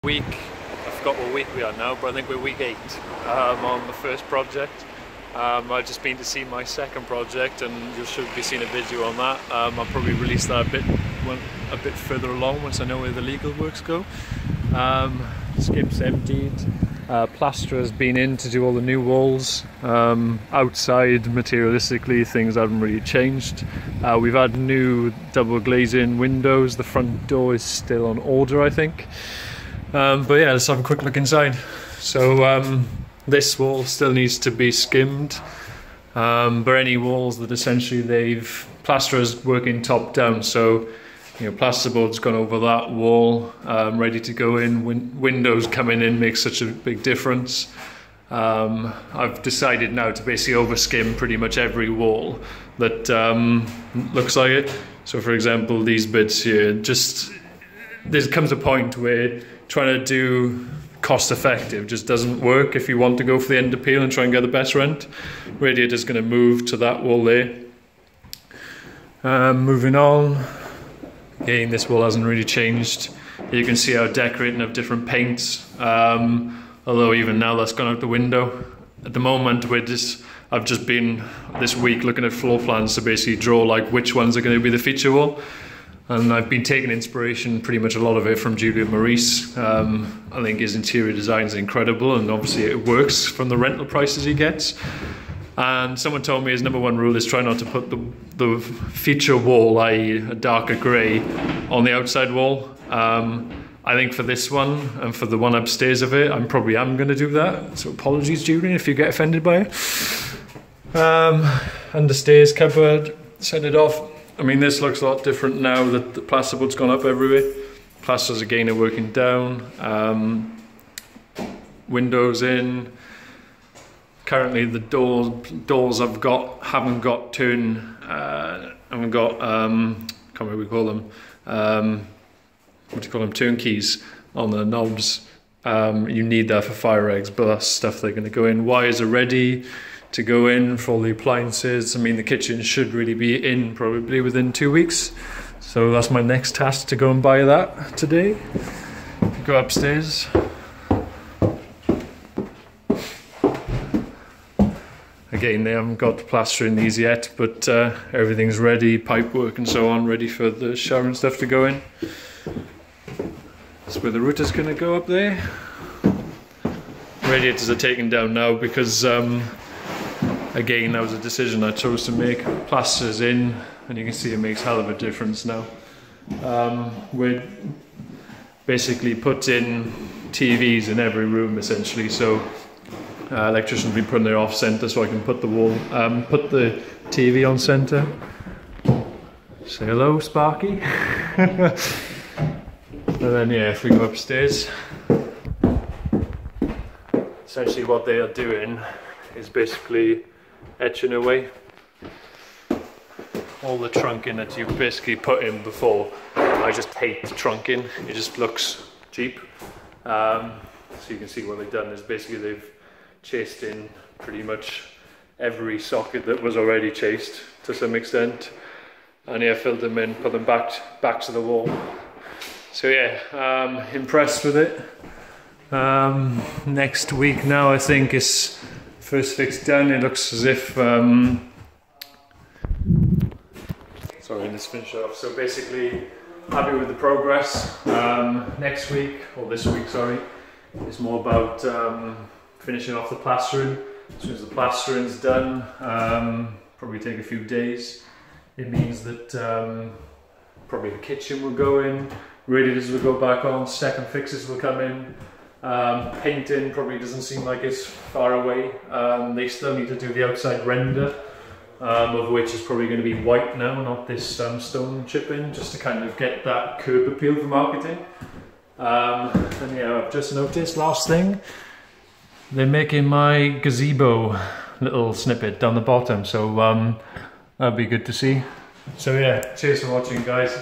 Week, I forgot what week we are now, but I think we're week 8 on the first project. I've just been to see my second project, and you should be seeing a video on that. I'll probably release that a bit further along once I know where the legal works go. Skip's emptied. Plaster has been in to do all the new walls. Outside, materialistically, things haven't really changed. We've had new double glazing windows. The front door is still on order, I think. But yeah, let's have a quick look inside. So this wall still needs to be skimmed, but any walls that essentially plaster is working top down, so plasterboard's gone over that wall, ready to go in. Windows coming in makes such a big difference. I've decided now to basically over skim pretty much every wall that looks like it. So for example, these bits here, there comes a point where trying to do cost effective just doesn't work if you want to go for the end appeal and try and get the best rent. Radiator's going to move to that wall there. Moving on, again, this wall hasn't really changed. You can see our decorating of different paints, although even now that's gone out the window. At the moment I've just been this week looking at floor plans to basically draw like which ones are going to be the feature wall. And I've been taking inspiration, pretty much a lot of it, from Julian Maurice. I think his interior design is incredible, and obviously it works from the rental prices he gets. And someone told me his #1 rule is try not to put the feature wall, i.e. a darker grey, on the outside wall. I think for this one, and for the one upstairs of it, I probably am going to do that. So apologies, Julian, if you get offended by it. And the stairs cupboard, set it off. I mean, this looks a lot different now that the plasterboard's gone up everywhere. Plasters again are working down. Windows in. Currently, the doors haven't got can't remember what we call them. What do you call them? Turnkeys on the knobs. You need that for fire eggs, but that's stuff they're going to go in. Wires are ready to go in for all the appliances. I mean, the kitchen should really be in probably within 2 weeks. So that's my next task, to go and buy that today. Go upstairs. Again, they haven't got plaster in these yet, but everything's ready, pipe work and so on, ready for the shower and stuff to go in. That's where the router's gonna go, up there. Radiators are taken down now because again, that was a decision I chose to make. Plaster's in, and you can see it makes hell of a difference now. We're basically put in TVs in every room essentially, so electricians will be putting their off centre, so I can put the TV on centre. Say hello, Sparky. And then yeah, if we go upstairs, essentially what they are doing is basically etching away all the trunking that you've basically put in before. I just hate the trunking, it just looks cheap. So you can see what they've done is basically they've chased in pretty much every socket that was already chased to some extent, and yeah, filled them in, put them back to the wall. So yeah, impressed with it. Next week now, I think, is first fix done. It looks as if sorry, let's finish it off. So basically, happy with the progress. Next week, or this week, sorry, is more about finishing off the plastering. As soon as the plastering's done, probably take a few days. It means that probably the kitchen will go in, radiators will go back on, second fixes will come in. Painting probably doesn't seem like it's far away. They still need to do the outside render, of which is probably going to be white now, not this stone chipping, just to kind of get that curb appeal for marketing. And yeah, I've just noticed, last thing, they're making my gazebo little snippet down the bottom, so that'd be good to see. So yeah, cheers for watching, guys.